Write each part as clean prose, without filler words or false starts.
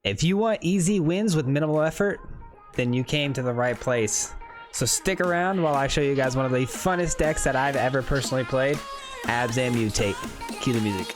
If you want easy wins with minimal effort, then you came to the right place. So stick around while I show you guys one of the funnest decks that I've ever personally played, Abzan Mutate. Cue the music.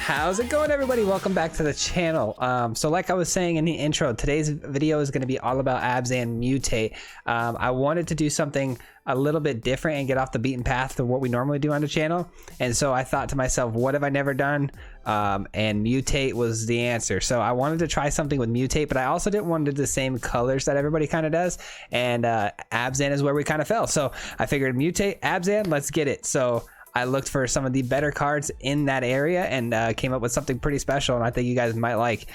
How's it going, everybody? Welcome back to the channel. So like I was saying in the intro, today's video is going to be all about Abzan Mutate. I wanted to do something a little bit different and get off the beaten path to what we normally do on the channel, and so I thought to myself, what have I never done? And Mutate was the answer. So I wanted to try something with Mutate, but I also didn't want to do the same colors that everybody kind of does, and Abzan is where we kind of fell. So I figured Mutate, Abzan, let's get it. So I looked for some of the better cards in that area and came up with something pretty special, and I think you guys might like.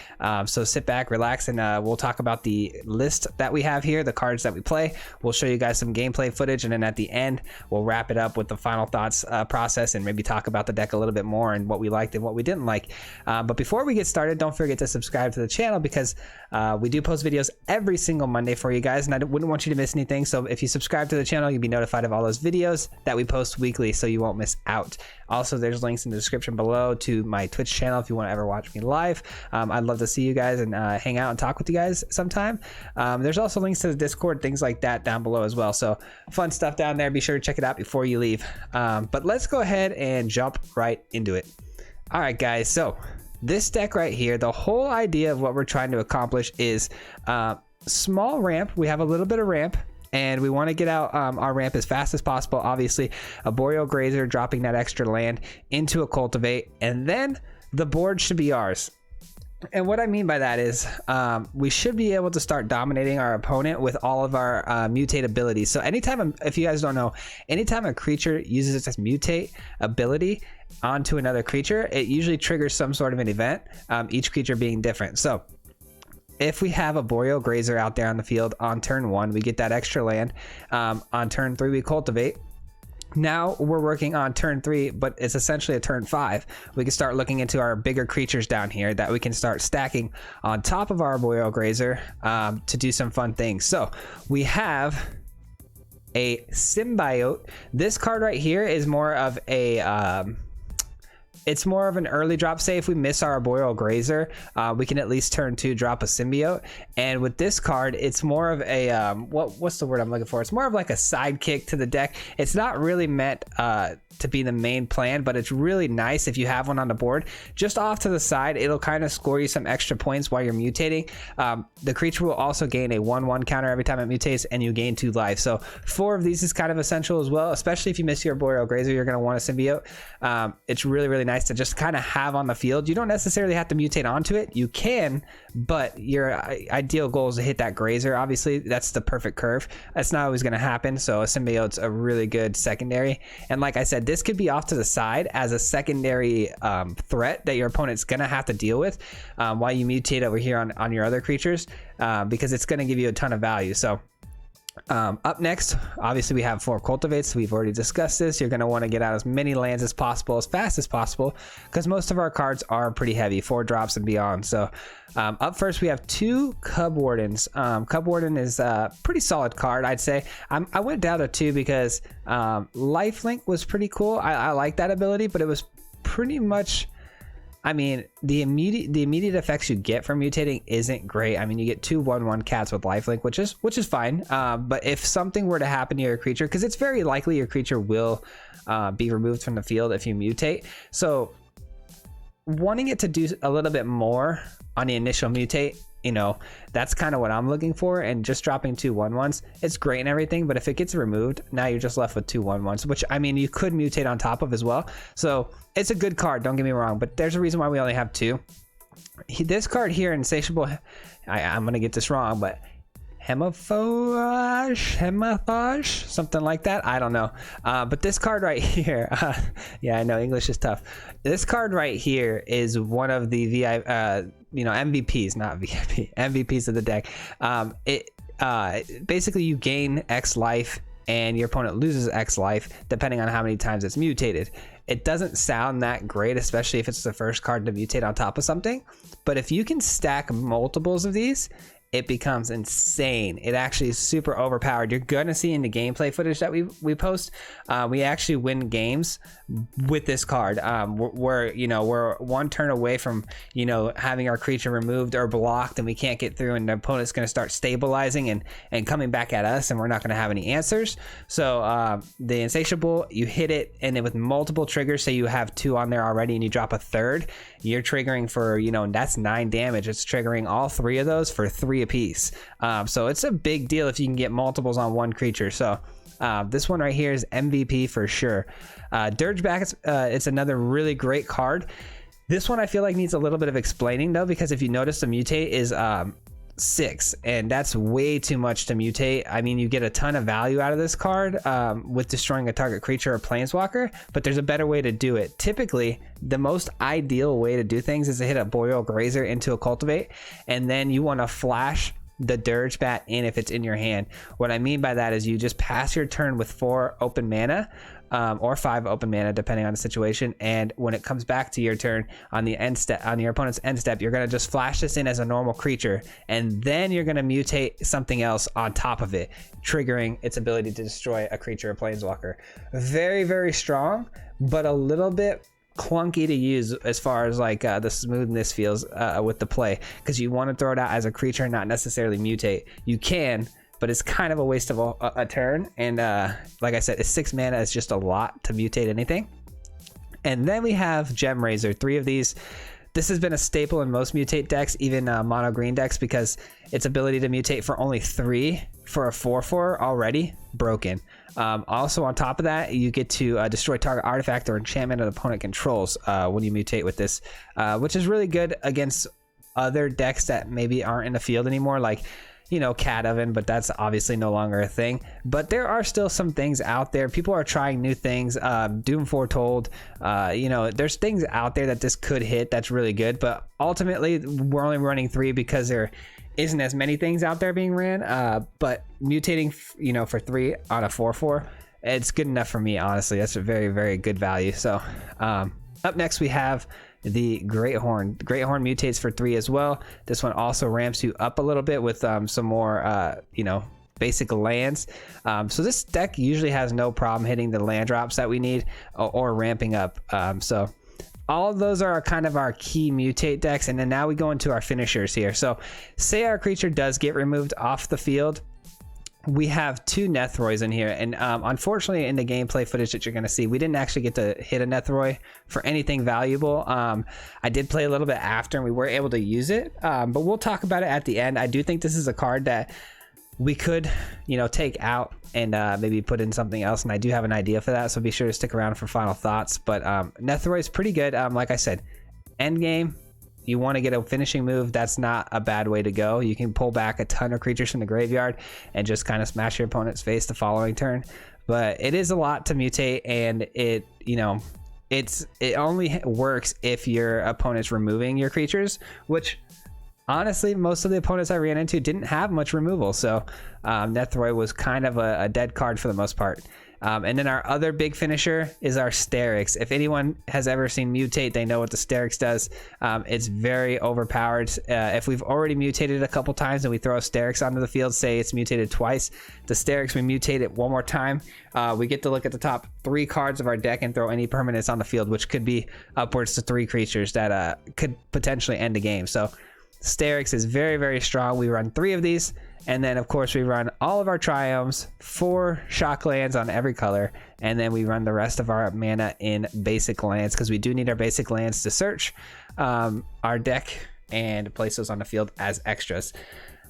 So sit back, relax, and we'll talk about the list that we have here, the cards that we play. We'll show you guys some gameplay footage, and then at the end, we'll wrap it up with the final thoughts process and maybe talk about the deck a little bit more and what we liked and what we didn't like. But before we get started, don't forget to subscribe to the channel because we do post videos every single Monday for you guys, and I wouldn't want you to miss anything. So if you subscribe to the channel, you'll be notified of all those videos that we post weekly, so you won't miss out. Also, there's links in the description below to my Twitch channel if you want to ever watch me live. I'd love to see you guys and hang out and talk with you guys sometime. There's also links to the Discord, things like that down below as well. So fun stuff down there. Be sure to check it out before you leave. But let's go ahead and jump right into it. All right, guys. So this deck right here, the whole idea of what we're trying to accomplish is small ramp. We have a little bit of ramp, and we want to get out our ramp as fast as possible. Obviously, Arboreal Grazer, dropping that extra land into a Cultivate, and then the board should be ours. And what I mean by that is we should be able to start dominating our opponent with all of our mutate abilities. So anytime, if you guys don't know, anytime a creature uses its mutate ability onto another creature, it usually triggers some sort of an event, each creature being different. So if we have a Arboreal Grazer out there on the field on turn 1, we get that extra land. On turn 3, we Cultivate. Now we're working on turn 3, but it's essentially a turn 5. We can start looking into our bigger creatures down here that we can start stacking on top of our Arboreal Grazer to do some fun things. So we have a Symbiote. This card right here is more of a it's more of an early drop. Say if we miss our Arboreal Grazer, we can at least turn 2 drop a Symbiote. And with this card, it's more of a what's the word I'm looking for? It's more of like a sidekick to the deck. It's not really meant to be the main plan, but it's really nice if you have one on the board. Just off to the side, it'll kind of score you some extra points while you're mutating. The creature will also gain a 1/1 counter every time it mutates, and you gain 2 life. So 4 of these is kind of essential as well, especially if you miss your Arboreal Grazer, you're going to want a Symbiote. It's really, really nice to just kind of have on the field. You don't necessarily have to mutate onto it. You can, but your ideal goal is to hit that Grazer. Obviously, that's the perfect curve. That's not always going to happen, so a Symbiote's a really good secondary. And like I said, this could be off to the side as a secondary threat that your opponent's going to have to deal with while you mutate over here on your other creatures, because it's going to give you a ton of value. So up next, obviously we have 4 Cultivates. We've already discussed this. You're going to want to get out as many lands as possible, as fast as possible, because most of our cards are pretty heavy, 4 drops and beyond. So up first, we have 2 Cub Wardens. Cub Warden is a pretty solid card, I'd say. I went down to 2 because Lifelink was pretty cool. I like that ability, but it was pretty much, I mean, the immediate effects you get from mutating isn't great. I mean, you get 2 1/1 cats with lifelink, which is fine. But if something were to happen to your creature, because it's very likely your creature will be removed from the field if you mutate. So wanting it to do a little bit more on the initial mutate, you know, that's kind of what I'm looking for. And just dropping 2 1/1s, it's great and everything, but if it gets removed, now you're just left with 2 1/1s, which, I mean, you could mutate on top of as well. So it's a good card, don't get me wrong, but there's a reason why we only have 2. This card here, Insatiable, I'm gonna get this wrong, but Hemophage, something like that. I don't know. But this card right here, yeah, I know English is tough. This card right here is one of the MVPs, not VIP, MVPs of the deck. Basically you gain X life and your opponent loses X life depending on how many times it's mutated. It doesn't sound that great, especially if it's the first card to mutate on top of something. But if you can stack multiples of these, it becomes insane. It actually is super overpowered. You're gonna see in the gameplay footage that we post, we actually win games with this card. We're one turn away from having our creature removed or blocked, and we can't get through, and the opponent's gonna start stabilizing and coming back at us, and we're not gonna have any answers. So the Insatiable, you hit it, and then with multiple triggers, say you have 2 on there already, and you drop a third, you're triggering for that's 9 damage. It's triggering all 3 of those for 3 apiece. So it's a big deal if you can get multiples on one creature. So this one right here is MVP for sure. Dirge Bat, it's another really great card. This one I feel like needs a little bit of explaining though, because if you notice, the mutate is 6, and that's way too much to mutate. I mean, you get a ton of value out of this card with destroying a target creature or planeswalker, but there's a better way to do it. Typically, the most ideal way to do things is to hit a Arboreal Grazer into a Cultivate, and then you want to flash the Dirge Bat in if it's in your hand. What I mean by that is you just pass your turn with 4 open mana, or 5 open mana depending on the situation, and when it comes back to your turn on the end step, on your opponent's end step, you're going to just flash this in as a normal creature, and then you're going to mutate something else on top of it, triggering its ability to destroy a creature or planeswalker. Very, very strong, but a little bit clunky to use as far as like the smoothness feels with the play, because you want to throw it out as a creature, not necessarily mutate. You can, but it's kind of a waste of a turn, and like I said, it's 6 mana. It's just a lot to mutate anything. And then we have Gemrazer, 3 of these. This has been a staple in most mutate decks, even mono green decks, because its ability to mutate for only 3 for a 4/4 already broken. Also on top of that, you get to destroy target artifact or enchantment an opponent controls when you mutate with this, which is really good against other decks that maybe aren't in the field anymore, like Cat Oven, but that's obviously no longer a thing. But there are still some things out there. People are trying new things. Doom Foretold, there's things out there that this could hit that's really good, but ultimately we're only running 3 because there isn't as many things out there being ran. But mutating for 3 on a 4/4, it's good enough for me, honestly. That's a very, very good value. So up next we have the Greathorn. Greathorn mutates for 3 as well. This one also ramps you up a little bit with some more basic lands. So this deck usually has no problem hitting the land drops that we need or ramping up. So all of those are kind of our key mutate decks, and then now we go into our finishers here. So say our creature does get removed off the field, we have 2 Nethrois in here, and unfortunately in the gameplay footage that you're going to see, we didn't actually get to hit a Nethroi for anything valuable. I did play a little bit after and we were able to use it, but we'll talk about it at the end. I do think this is a card that we could take out and maybe put in something else, and I do have an idea for that, so be sure to stick around for final thoughts. But Nethroi is pretty good. Like I said, end game, you want to get a finishing move, that's not a bad way to go. You can pull back a ton of creatures from the graveyard and just kind of smash your opponent's face the following turn. But it is a lot to mutate, and it only works if your opponent's removing your creatures, which honestly most of the opponents I ran into didn't have much removal. So Nethroi was kind of a dead card for the most part. And then our other big finisher is our Starrix. If anyone has ever seen Mutate, they know what the Starrix does. It's very overpowered. If we've already mutated a couple times and we throw a Starrix onto the field, say it's mutated twice, the Starrix, we mutate it one more time, we get to look at the top 3 cards of our deck and throw any permanents on the field, which could be upwards to 3 creatures that could potentially end the game. So Starrix is very, very strong. We run 3 of these. And then, of course, we run all of our Triomes, 4 shock lands on every color, and then we run the rest of our mana in basic lands, because we do need our basic lands to search our deck and place those on the field as extras.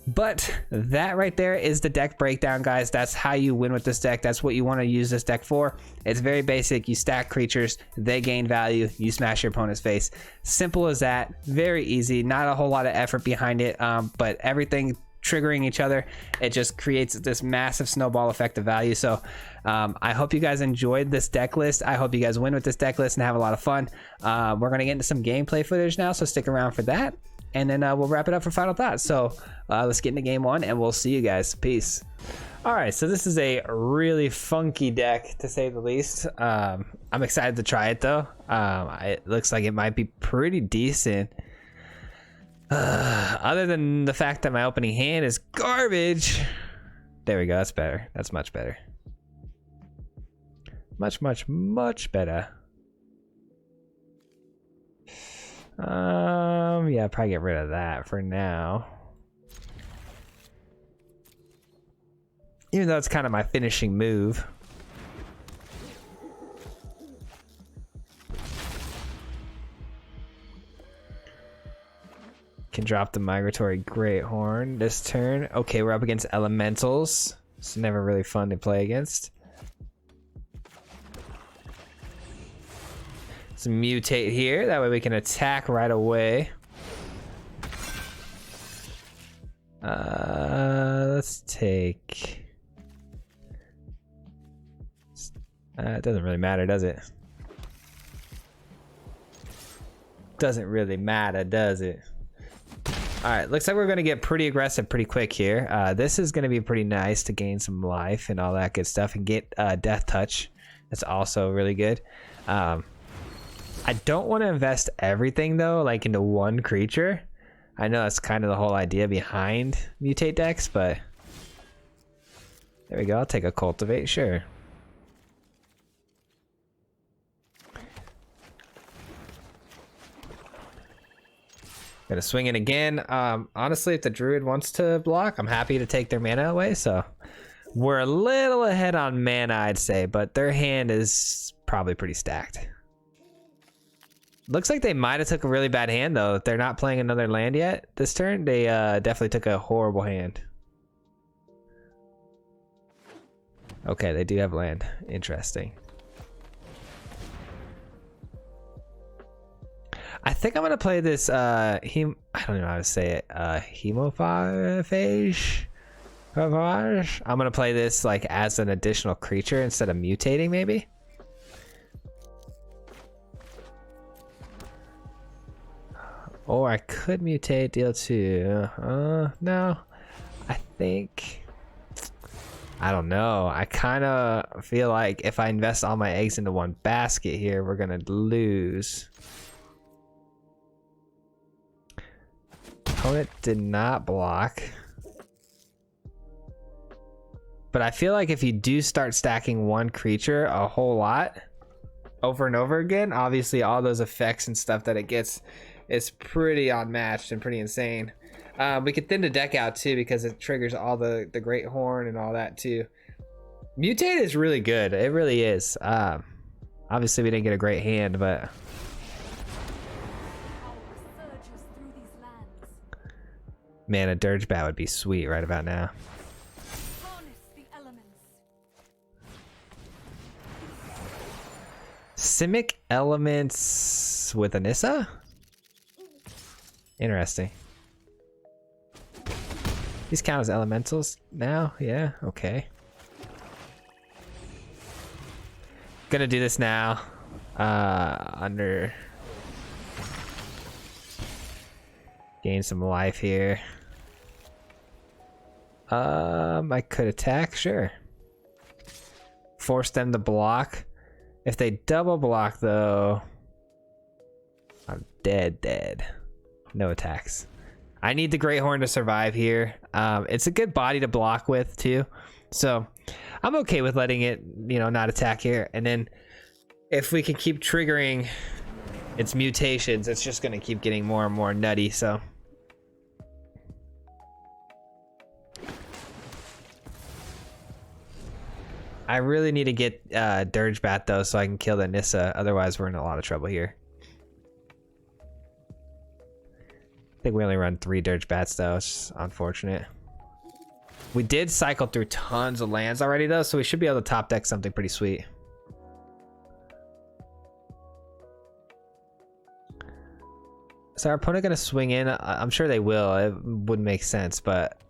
But that right there is the deck breakdown, guys. That's how you win with this deck. That's what you want to use this deck for. It's very basic. You stack creatures, they gain value, you smash your opponent's face. Simple as that. Very easy. Not a whole lot of effort behind it, but everything triggering each other, it just creates this massive snowball effect of value. So I hope you guys enjoyed this deck list. I hope you guys win with this deck list and have a lot of fun. We're gonna get into some gameplay footage now, so stick around for that, and then we'll wrap it up for final thoughts. So let's get into game 1 and we'll see you guys. Peace. All right, so this is a really funky deck, to say the least. I'm excited to try it though. It looks like it might be pretty decent. Other than the fact that my opening hand is garbage. There we go, that's better. That's much better. Much better. Yeah, probably get rid of that for now. Even though it's kind of my finishing move. Can drop the Migratory Greathorn this turn. Okay, we're up against elementals. It's never really fun to play against. Let's mutate here. That way we can attack right away. Let's take... it doesn't really matter, does it? Doesn't really matter, does it? Alright, looks like we're going to get pretty aggressive pretty quick here. This is going to be pretty nice to gain some life and all that good stuff and get Death Touch. That's also really good. I don't want to invest everything though, like into one creature. I know that's kind of the whole idea behind Mutate decks, but... There we go, I'll take a Cultivate, sure. Gonna swing it again. Honestly, if the Druid wants to block, I'm happy to take their mana away, so... We're a little ahead on mana, I'd say, but their hand is probably pretty stacked. Looks like they might have took a really bad hand, though. If they're not playing another land yet this turn, they definitely took a horrible hand. Okay, they do have land. Interesting. I think I'm gonna play this I don't know how to say it. Hemophage? I'm gonna play this like as an additional creature instead of mutating, maybe. Or I could mutate, deal 2. No. I think... I don't know. I kind of feel like if I invest all my eggs into one basket here, we're gonna lose. Opponent did not block. But I feel like if you do start stacking one creature a whole lot over and over again, obviously all those effects and stuff that it gets is pretty unmatched and pretty insane. We could thin the deck out too because it triggers all the Greathorn and all that too. Mutate is really good. It really is. Obviously we didn't get a great hand, but... Man, a Dirge Bat would be sweet right about now. Simic Elements with Anissa? Interesting. These count as elementals now? Yeah, okay. Gonna do this now. Under... Gain some life here. I could attack, sure. Force them to block. If they double block though, I'm dead. No attacks. I need the Greathorn to survive here. It's a good body to block with too. So I'm okay with letting it, you know, not attack here. And then if we can keep triggering its mutations, it's just gonna keep getting more and more nutty, so. I really need to get Dirge Bat though so I can kill the Nissa, otherwise we're in a lot of trouble here. I think we only run 3 Dirge Bats though, it's unfortunate. We did cycle through tons of lands already though, so we should be able to top deck something pretty sweet. Is our opponent gonna swing in? I'm sure they will, it wouldn't make sense, but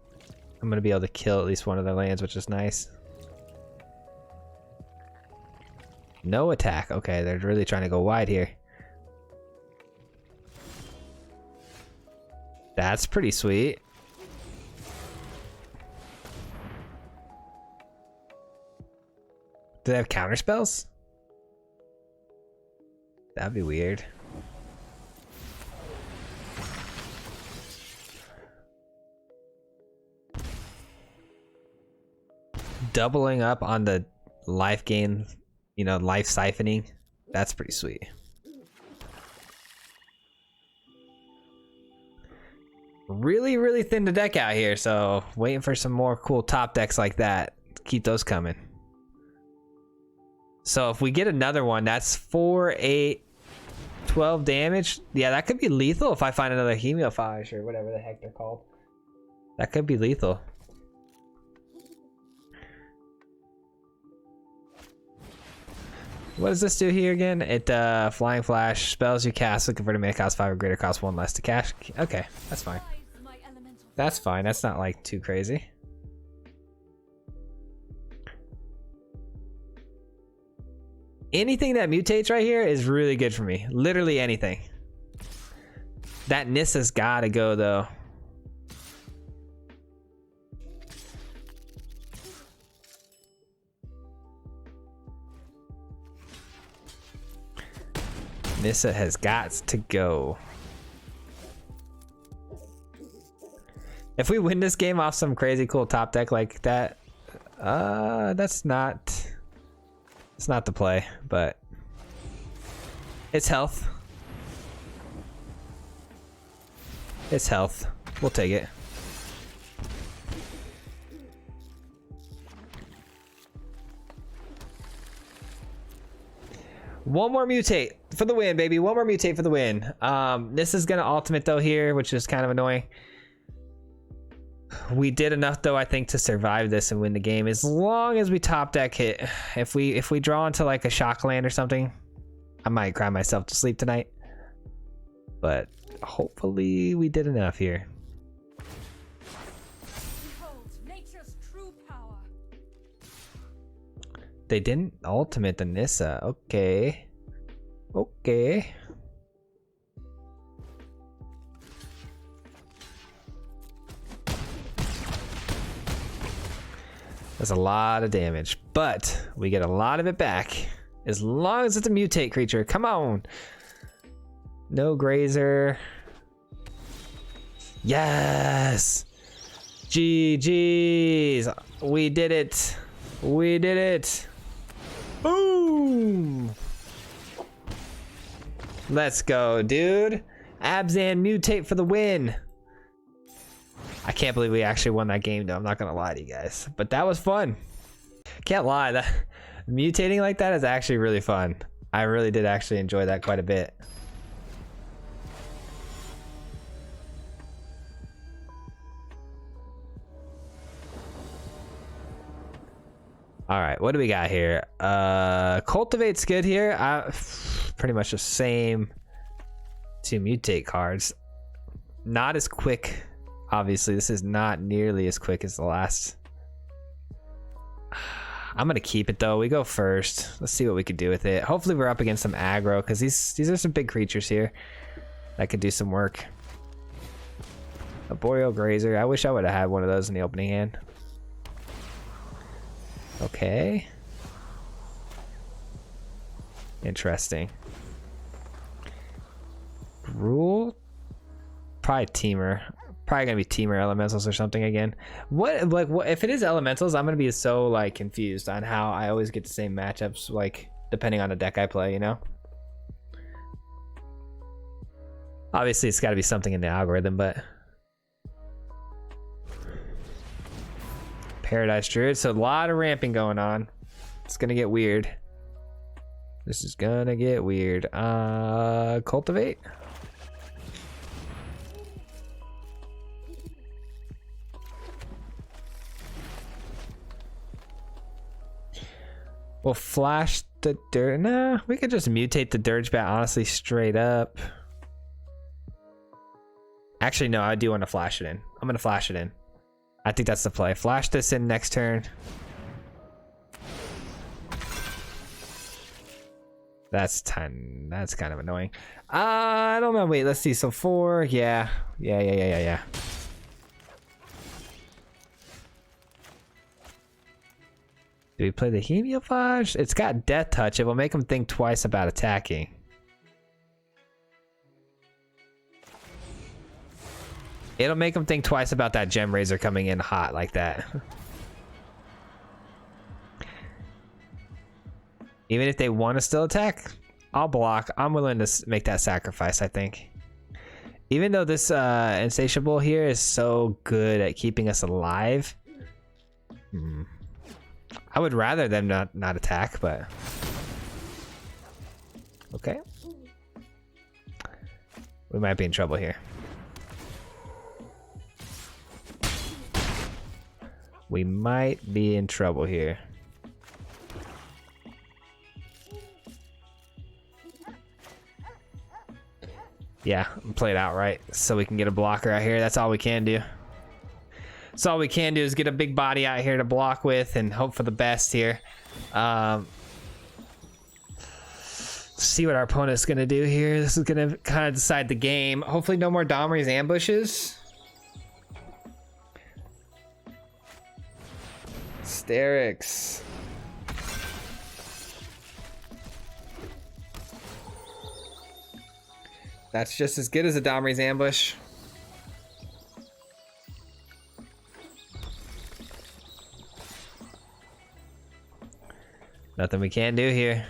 I'm gonna be able to kill at least one of their lands, which is nice. No attack. Okay, they're really trying to go wide here. That's pretty sweet. Do they have counter spells? That'd be weird. doubling up on the life gain, you know, life siphoning. That's pretty sweet. Really, really thin the deck out here, so waiting for some more cool top decks like that. Keep those coming. So if we get another one, that's 4, 8, 12 damage. Yeah, that could be lethal if I find another Hemophage or whatever the heck they're called. That could be lethal. What does this do here again? It flying flash spells you cast with converted mana cost 5 or greater, cost 1 less to cast. Okay, that's fine. That's fine. That's not like too crazy. Anything that mutates right here is really good for me. Literally anything. That Nissa's gotta go though. Nissa has got to go. If we win this game off some crazy cool top deck like that, that's not... It's not the play, but... It's health. It's health. We'll take it. One more mutate for the win, baby. One more mutate for the win. This is gonna ultimate though here, which is kind of annoying. We did enough though, I think, to survive this and win the game as long as we top deck hit. If we draw into like a shock land or something, I might cry myself to sleep tonight. But hopefully we did enough here. Behold nature's true power. They didn't ultimate the Nissa. Okay. Okay. That's a lot of damage, but we get a lot of it back as long as it's a mutate creature. Come on. No Grazer. Yes. GG's. We did it. We did it. Boom. Let's go, dude. Abzan mutate for the win. I can't believe we actually won that game though. I'm not gonna lie to you guys, but that was fun. Can't lie, that mutating like that is actually really fun. I really did actually enjoy that quite a bit. All right, what do we got here? Cultivate's good here. Pretty much the same two mutate cards. Not as quick. Obviously, this is not nearly as quick as the last. I'm gonna keep it though. We go first. Let's see what we could do with it. Hopefully we're up against some aggro, because these are some big creatures here that could do some work. Arboreal Grazer. I wish I would have had one of those in the opening hand. Okay. Interesting. Rule? Probably Teamer. Probably gonna be Teamer Elementals or something again. What if it is Elementals, I'm gonna be so like confused on how I always get the same matchups, like depending on the deck I play, you know? Obviously it's gotta be something in the algorithm, but Paradise Druid, so a lot of ramping going on. It's gonna get weird. This is gonna get weird. Cultivate. We'll flash the dirt. Nah, we could just mutate the Dirge Bat, honestly, straight up. Actually, no, I do want to flash it in. I'm gonna flash it in. I think that's the play. Flash this in next turn. That's 10. That's kind of annoying. I don't know. Wait, let's see. So 4. Yeah. Yeah. Do we play the Hemophage? It's got Death Touch. It will make him think twice about attacking. It'll make him think twice about that Gemrazer coming in hot like that. Even if they want to still attack, I'll block. I'm willing to make that sacrifice, I think. Even though this Insatiable here is so good at keeping us alive. I would rather them not attack, but... Okay. We might be in trouble here. We might be in trouble here. Yeah, play it outright so we can get a blocker out here. That's all we can do. That's all we can do is get a big body out here to block with and hope for the best here. See what our opponent's gonna do here. This is gonna kind of decide the game. Hopefully no more Domri's ambushes. Starrix. That's just as good as a Domri's ambush. Nothing we can do here.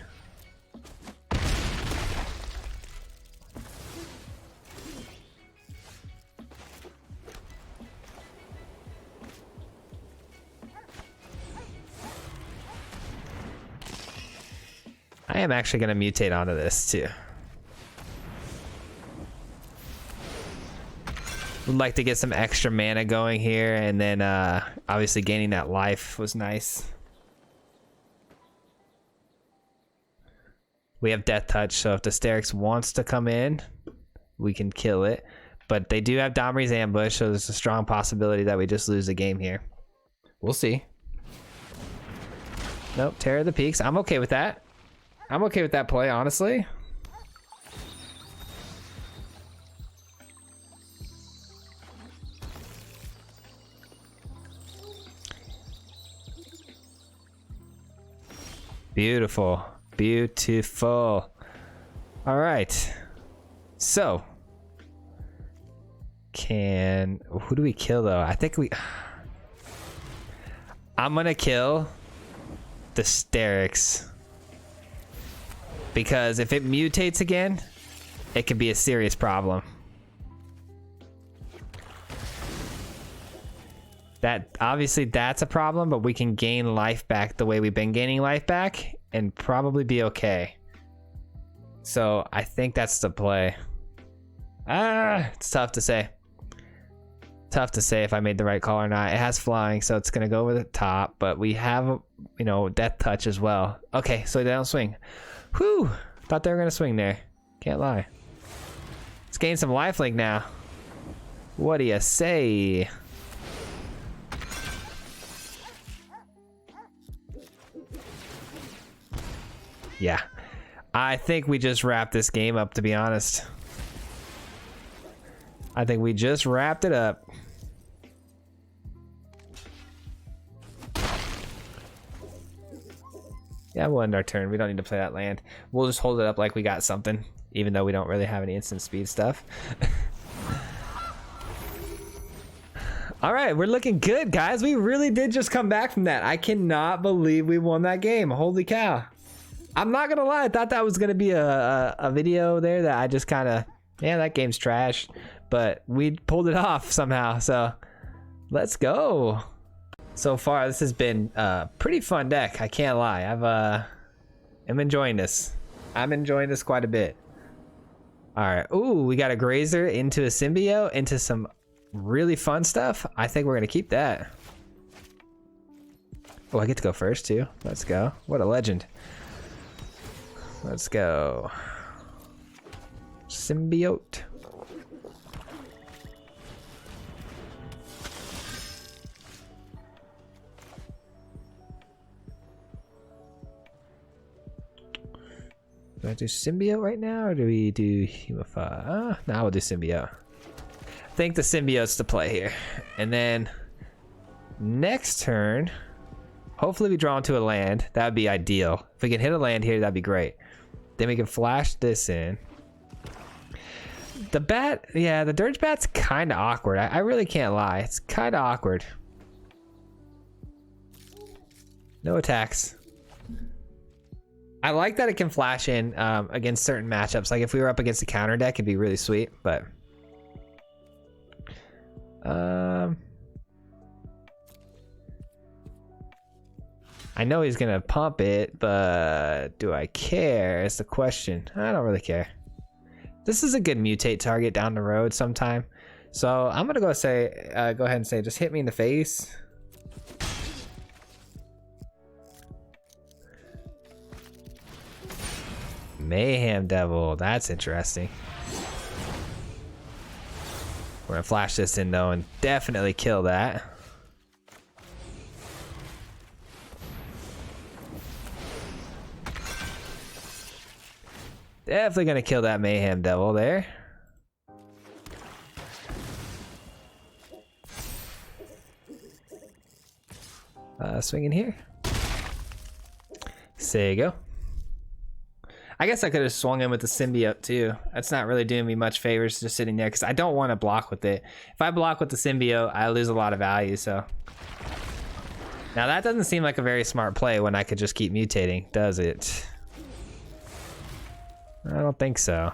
I am actually going to mutate onto this too. Would like to get some extra mana going here, and then obviously gaining that life was nice. We have Death Touch, so if the Starrix wants to come in, we can kill it. But they do have Domri's ambush, so there's a strong possibility that we just lose the game here. We'll see. Nope, Terror of the Peaks. I'm okay with that. I'm okay with that play, honestly. Beautiful. Beautiful. All right. So, who do we kill though? I think I'm gonna kill the Starrix. Because if it mutates again, it could be a serious problem. Obviously that's a problem, but we can gain life back the way we've been gaining life back and probably be okay. So I think that's the play. It's tough to say. Tough to say if I made the right call or not. It has flying, so it's gonna go over the top, but we have, Death Touch as well. Okay, so they don't swing. Whew, thought they were gonna swing there. Can't lie. Let's gain some lifelink now. What do you say? Yeah, I think we just wrapped this game up, to be honest. I think we just wrapped it up. Yeah, we'll end our turn. We don't need to play that land. We'll just hold it up like we got something, even though we don't really have any instant speed stuff. All right, we're looking good, guys. We really did just come back from that. I cannot believe we won that game. Holy cow. I'm not gonna lie, I thought that was gonna be a video there that I just kind of, yeah, that game's trash. But we pulled it off somehow, so let's go. So far, this has been a pretty fun deck. I can't lie. I'm enjoying this. I'm enjoying this quite a bit. All right. Ooh, we got a Grazer into a Symbiote into some really fun stuff. I think we're gonna keep that. Oh, I get to go first too. Let's go. What a legend. Let's go. Symbiote. Do I do Symbiote right now, or do we do Hemophage? Now we'll do Symbiote. I think the Symbiote's the play here. And then next turn, hopefully we draw into a land. That would be ideal. If we can hit a land here, that'd be great. Then we can flash this in. The bat, yeah, the Dirge Bat's kind of awkward. I really can't lie. It's kind of awkward. No attacks. I like that it can flash in against certain matchups. Like if we were up against a counter deck, it'd be really sweet. But I know he's gonna pump it, but do I care? Is the question. I don't really care. This is a good mutate target down the road sometime. So I'm gonna go ahead and say, just hit me in the face. Mayhem Devil, that's interesting. We're gonna flash this in though and definitely kill that. Definitely gonna kill that Mayhem Devil there. Swing in here. There you go. I guess I could have swung in with the symbiote too. That's not really doing me much favors just sitting there because I don't want to block with it. If I block with the symbiote, I lose a lot of value. So now that doesn't seem like a very smart play when I could just keep mutating, does it? I don't think so.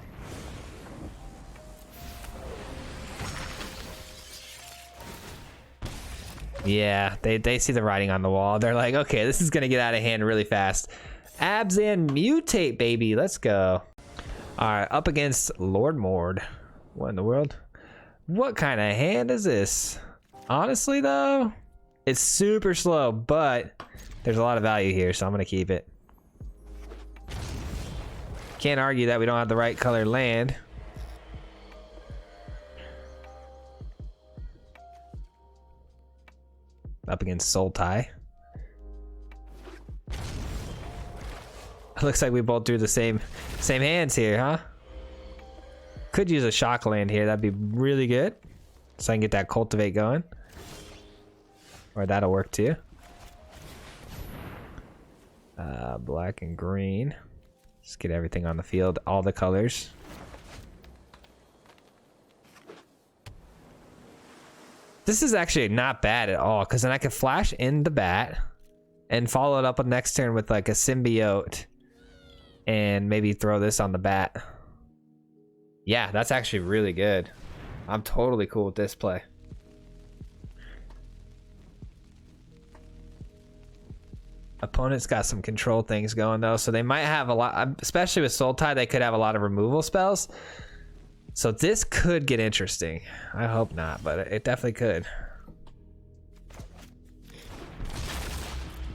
Yeah, they see the writing on the wall. They're like, okay, this is gonna get out of hand really fast. Abzan mutate, baby. Let's go. All right, up against Lord Mord. What in the world? What kind of hand is this? Honestly, though, it's super slow, but there's a lot of value here, so I'm gonna keep it. Can't argue that we don't have the right color land. Up against Soul Tie. Looks like we both drew the same hands here, huh? Could use a shock land here. That'd be really good. So I can get that Cultivate going. Or that'll work too. Black and green. Just get everything on the field. All the colors. This is actually not bad at all. Because then I can flash in the bat. And follow it up on next turn with like a symbiote. And maybe throw this on the bat. Yeah, that's actually really good. I'm totally cool with this play. Opponent's got some control things going though, so they might have a lot, especially with Soul Tie, they could have a lot of removal spells. So this could get interesting. I hope not, but it definitely could.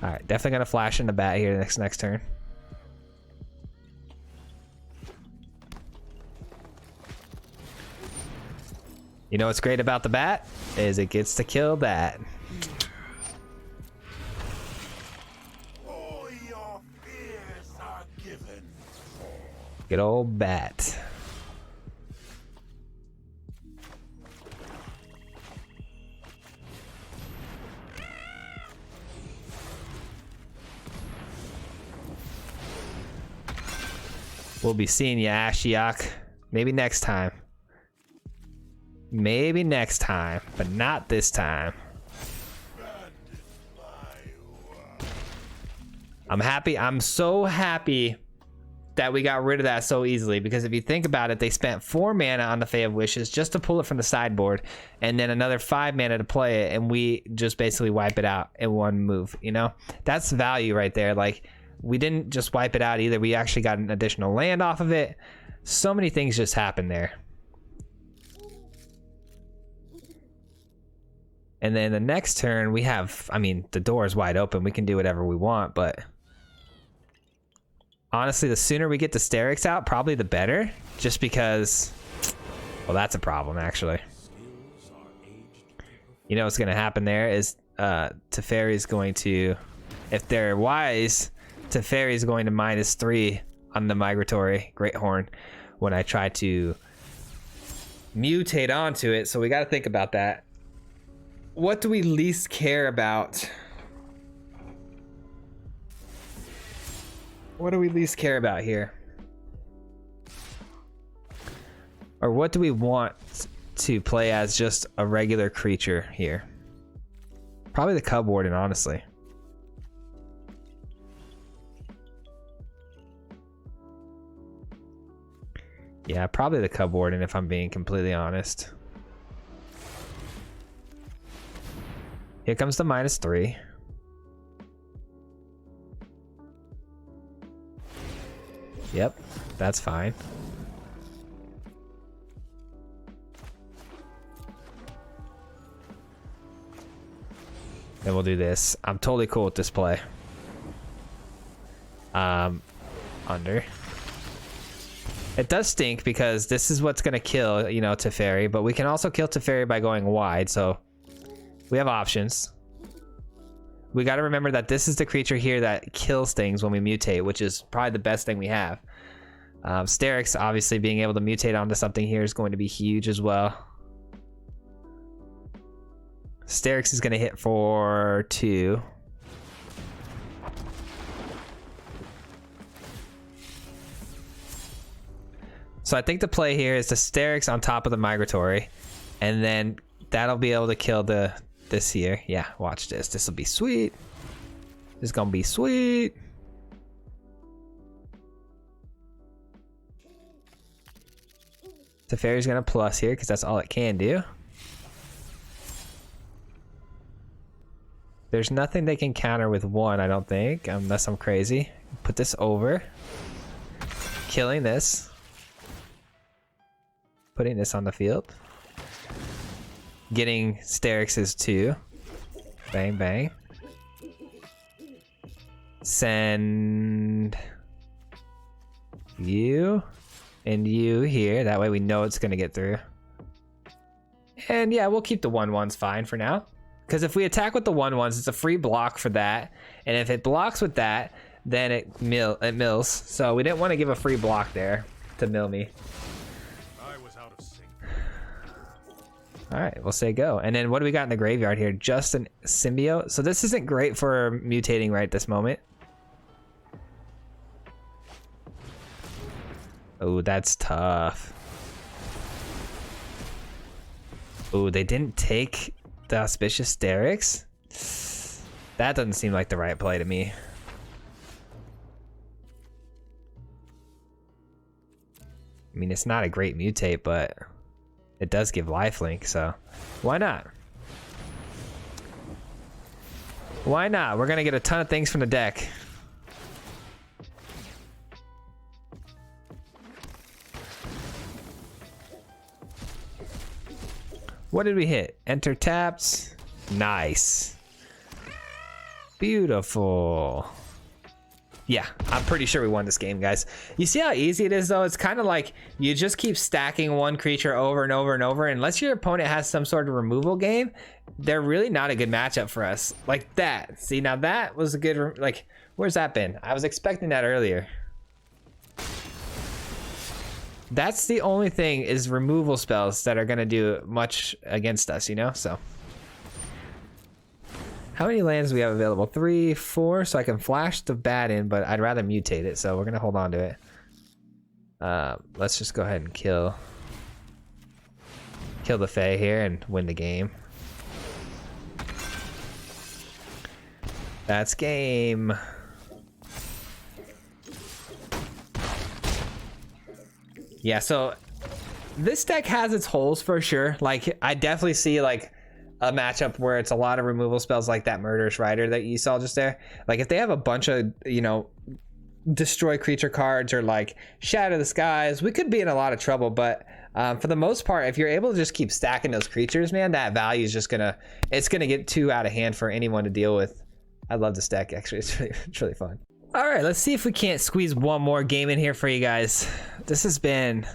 All right, definitely gonna flash in the bat here next turn. You know what's great about the bat is it gets to kill that. All your fears are given. Good old bat. We'll be seeing you, Ashiok. Maybe next time. Maybe next time, but not this time. I'm happy. I'm so happy that we got rid of that so easily, because if you think about it, they spent 4 mana on the Fae of Wishes just to pull it from the sideboard, and then another 5 mana to play it, and we just basically wipe it out in one move. You know, that's value right there. Like, we didn't just wipe it out either. We actually got an additional land off of it. So many things just happened there. And then the next turn we have, I mean, the door is wide open. We can do whatever we want, but honestly, the sooner we get the Starrix out, probably the better, just because, well, that's a problem actually. You know what's going to happen there is Teferi's going to, if they're wise, Teferi's going to -3 on the Migratory Greathorn when I try to mutate onto it. So we got to think about that. What do we least care about? What do we least care about here? Or what do we want to play as just a regular creature here? Probably the Cub Warden, honestly. Yeah, probably the Cub Warden if I'm being completely honest. Here comes the -3. Yep, that's fine. Then we'll do this. I'm totally cool with this play. Under. It does stink because this is what's gonna kill, you know, Teferi, but we can also kill Teferi by going wide, so we have options. We got to remember that this is the creature here that kills things when we mutate, which is probably the best thing we have. Starrix, obviously, being able to mutate onto something here is going to be huge as well. Starrix is going to hit for 2. So I think the play here is the Starrix on top of the Migratory, and then that'll be able to kill this here. Yeah, watch this. This will be sweet. This is gonna be sweet. Teferi's gonna plus here because that's all it can do. There's nothing they can counter with 1, I don't think, unless I'm crazy. Put this over. Killing this. Putting this on the field. Getting Starrix's 2. Bang, bang. Send you and you here. That way we know it's going to get through. And yeah, we'll keep the 1/1s fine for now. Because if we attack with the 1/1s, it's a free block for that. And if it blocks with that, then it mills. So we didn't want to give a free block there to mill me. All right, we'll say go. And then what do we got in the graveyard here? Just a symbiote. So this isn't great for mutating right this moment. Oh, that's tough. Oh, they didn't take the Auspicious Starrix? That doesn't seem like the right play to me. I mean, it's not a great mutate, but it does give lifelink, so why not? Why not? We're gonna get a ton of things from the deck. What did we hit? Enter taps. Nice. Beautiful. Yeah, I'm pretty sure we won this game, guys. You see how easy it is, though? It's kind of like you just keep stacking one creature over and over and over. Unless your opponent has some sort of removal game, they're really not a good matchup for us. Like that. See, now that was a good... Like, where's that been? I was expecting that earlier. That's the only thing is removal spells that are going to do much against us, you know? So... How many lands do we have available? 3, 4, so I can flash the bat in, but I'd rather mutate it, so we're gonna hold on to it. Let's just go ahead and kill the Fae here and win the game. That's game. Yeah, so this deck has its holes for sure. Like, I definitely see like a matchup where it's a lot of removal spells like that Murderous Rider that you saw just there. Like if they have a bunch of, you know, destroy creature cards or like Shatter the Skies, we could be in a lot of trouble. But for the most part, if you're able to just keep stacking those creatures, man, that value is just gonna, it's gonna get too out of hand for anyone to deal with. I love this deck, actually. It's really fun. All right, let's see if we can't squeeze one more game in here for you guys. This has been...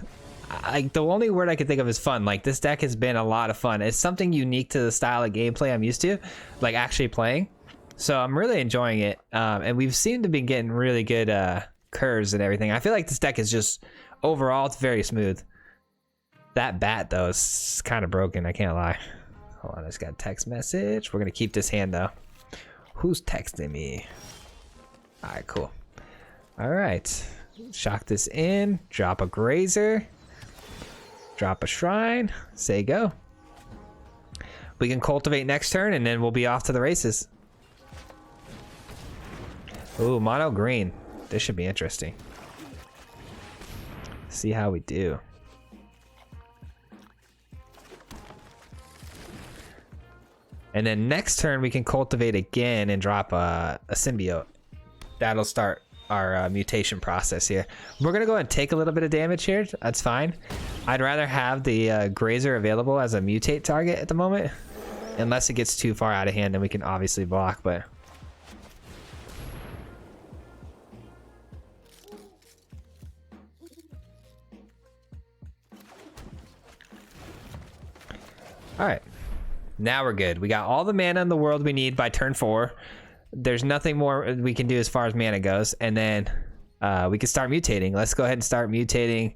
Like the only word I could think of is fun. Like this deck has been a lot of fun. It's something unique to the style of gameplay I'm used to, like actually playing. So I'm really enjoying it. And we've seemed to be getting really good curves and everything. I feel like this deck is just overall, it's very smooth. That bat though is kind of broken. I can't lie. Hold on, I just got a text message. We're gonna keep this hand though. Who's texting me? All right, cool. All right, shock this in. Drop a Grazer. Drop a Shrine, say go. We can cultivate next turn and then we'll be off to the races. Ooh, mono green. This should be interesting. See how we do. And then next turn we can cultivate again and drop a symbiote. That'll start our mutation process here. We're gonna go ahead and take a little bit of damage here. That's fine. I'd rather have the Grazer available as a mutate target at the moment. Unless it gets too far out of hand, then we can obviously block, but... Alright. Now we're good. We got all the mana in the world we need by turn 4. There's nothing more we can do as far as mana goes. And then we can start mutating. Let's go ahead and start mutating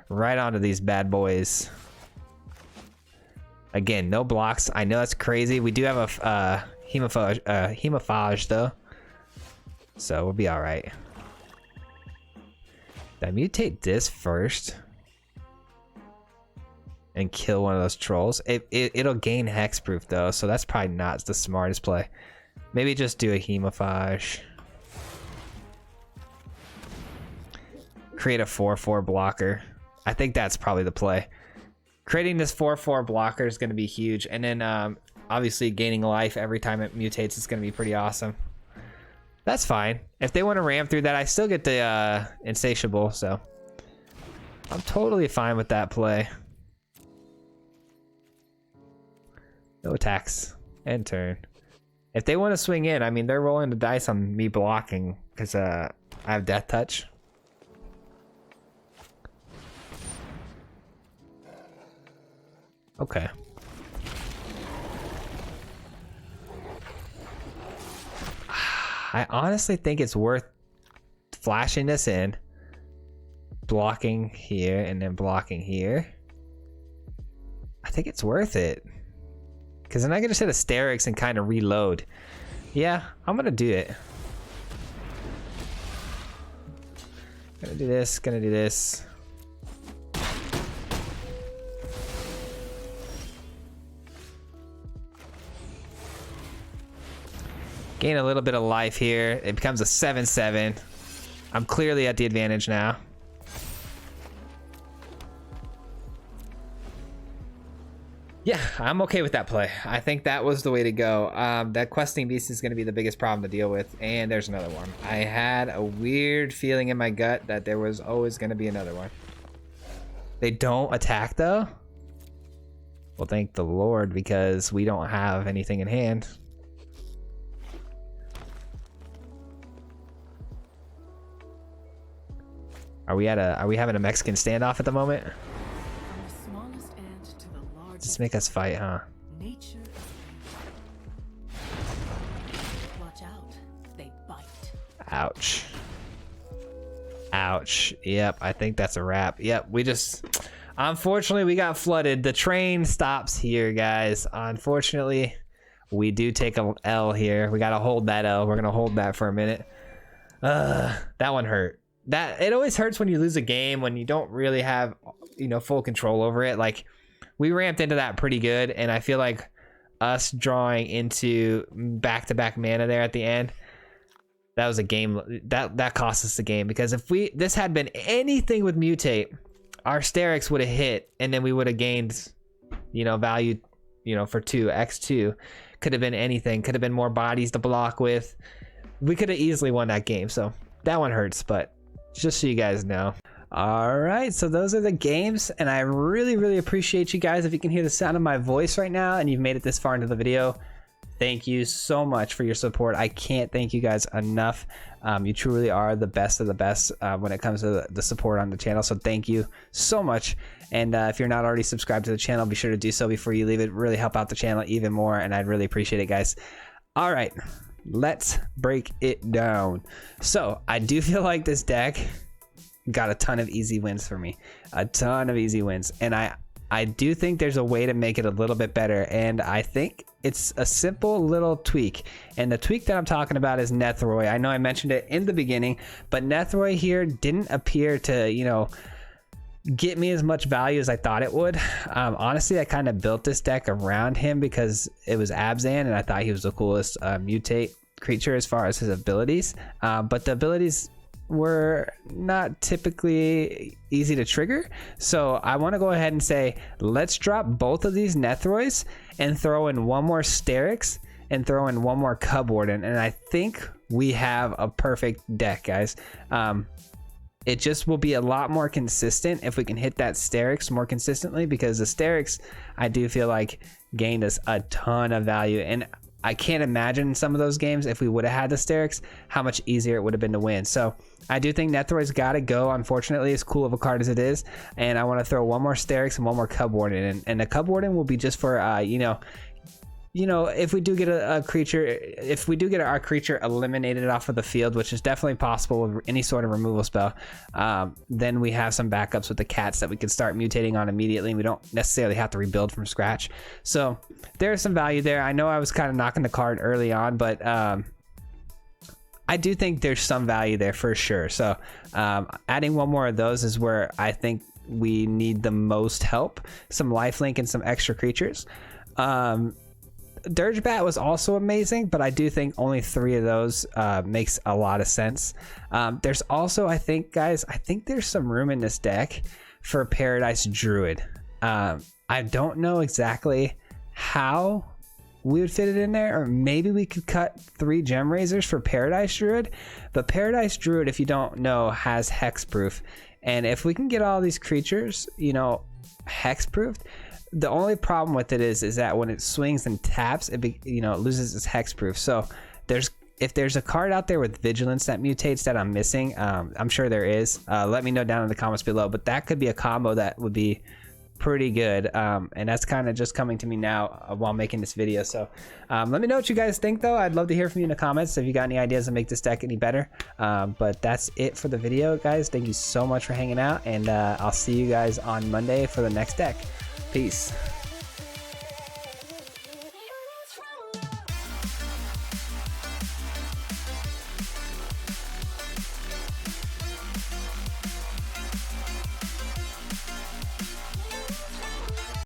right onto these bad boys. Again, no blocks. I know that's crazy. We do have a hemophage though. So we'll be alright. Did I mutate this first? And kill one of those trolls. It'll gain hexproof though, so that's probably not the smartest play. Maybe just do a hemophage. Create a 4/4 blocker. I think that's probably the play. Creating this 4/4 blocker is going to be huge, and then obviously gaining life every time it mutates is going to be pretty awesome. That's fine. If they want to ram through that, I still get the Insatiable, so I'm totally fine with that play. No attacks. End turn. If they want to swing in, I mean, they're rolling the dice on me blocking because I have Death Touch. Okay. I honestly think it's worth flashing this in, blocking here, and then blocking here. I think it's worth it. Because then I can just hit a Starrix and kind of reload. Yeah, I'm going to do it. Gonna do this, gonna do this. Gain a little bit of life here. It becomes a 7/7. I'm clearly at the advantage now. Yeah, I'm okay with that play. I think that was the way to go. That questing beast is going to be the biggest problem to deal with. And there's another one. I had a weird feeling in my gut that there was always going to be another one. They don't attack though? Well, thank the Lord, because we don't have anything in hand. Are we having a Mexican standoff at the moment? Just make us fight, huh? Nature watch out, they bite. Ouch. Ouch. Yep, I think that's a wrap. Yep, we just... Unfortunately, we got flooded. The train stops here, guys. Unfortunately, we do take a L here. We gotta hold that L. We're gonna hold that for a minute. That one hurt. It always hurts when you lose a game, when you don't really have, you know, full control over it. Like, we ramped into that pretty good, and I feel like us drawing into back-to-back mana there at the end, that was a game that cost us the game. Because if this had been anything with mutate, our Starrix would have hit, and then we would have gained, you know, value, you know, for x2. Could have been anything. Could have been more bodies to block with. We could have easily won that game. So that one hurts, but just so you guys know. All right, so those are the games, and I really appreciate you guys. If you can hear the sound of my voice right now and you've made it this far into the video, thank you so much for your support. I can't thank you guys enough. You truly are the best of the best when it comes to the support on the channel, so thank you so much. And if you're not already subscribed to the channel, be sure to do so before you leave. It really help out the channel even more, and I'd really appreciate it, guys. All right, let's break it down. So I do feel like this deck got a ton of easy wins for me, a ton of easy wins, and I do think there's a way to make it a little bit better, and I think it's a simple little tweak. And the tweak that I'm talking about is Nethroi. I know I mentioned it in the beginning, but Nethroi here didn't appear to, you know, get me as much value as I thought it would. Honestly, I kind of built this deck around him because it was Abzan, and I thought he was the coolest mutate creature as far as his abilities, but the abilities were not typically easy to trigger. So I want to go ahead and say, let's drop both of these Nethrois and throw in one more Starrix and throw in one more Cub Warden. And I think we have a perfect deck, guys. It just will be a lot more consistent if we can hit that Starrix more consistently, because the Starrix, I do feel like, gained us a ton of value. And I can't imagine some of those games, if we would have had the Starrix, how much easier it would have been to win. So I do think Nethroi's got to go, unfortunately, as cool of a card as it is. And I want to throw one more Starrix and one more Cub Warden. And the Cub Warden will be just for, if we do get a creature, if we do get our creature eliminated off of the field, which is definitely possible with any sort of removal spell, then we have some backups with the cats that we can start mutating on immediately. We don't necessarily have to rebuild from scratch. So there's some value there. I know I was kind of knocking the card early on, but I do think there's some value there for sure. So adding one more of those is where I think we need the most help. Some lifelink and some extra creatures. Dirge Bat was also amazing, but I do think only 3 of those makes a lot of sense. There's also, I think, guys, there's some room in this deck for Paradise Druid. I don't know exactly how we would fit it in there, or maybe we could cut 3 Gemrazers for Paradise Druid. But Paradise Druid, if you don't know, has hexproof, and if we can get all these creatures, hexproofed, the only problem with it is that when it swings and taps, it loses its hexproof. So if there's a card out there with vigilance that mutates that I'm missing, I'm sure there is. Let me know down in the comments below. But that could be a combo that would be pretty good, and that's kind of just coming to me now while making this video. So let me know what you guys think, though. I'd love to hear from you in the comments if you got any ideas to make this deck any better. But that's it for the video, guys. Thank you so much for hanging out, and I'll see you guys on Monday for the next deck. Peace.